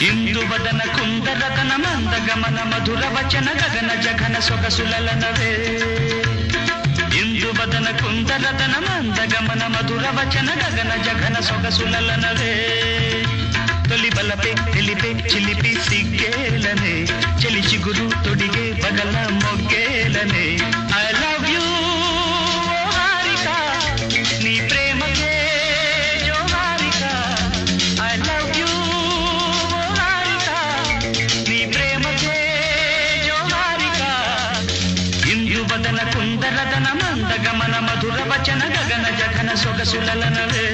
ఇందువదన కుందరతన మందగమన మధుర వచన గగన జఘన సొగసులలనవే ఇందువదన కుందరతన మందగమన మధుర వచన గగన జఘన సొగసులలనవే తొలి బలపే తెలిపే చిలిపి సిగ్గేలనే చెలి చిగురు తొడిగే పగల మొగ్గేలనే ఐ లవ్ యూ హారిక నీ ప్రేమకే జో Harika I love you Harika నీ ప్రేమకే జో హారిక ఇందువదన కుందరదన మందగమన మధుర వచన గగన జఘన సొగసులలనవే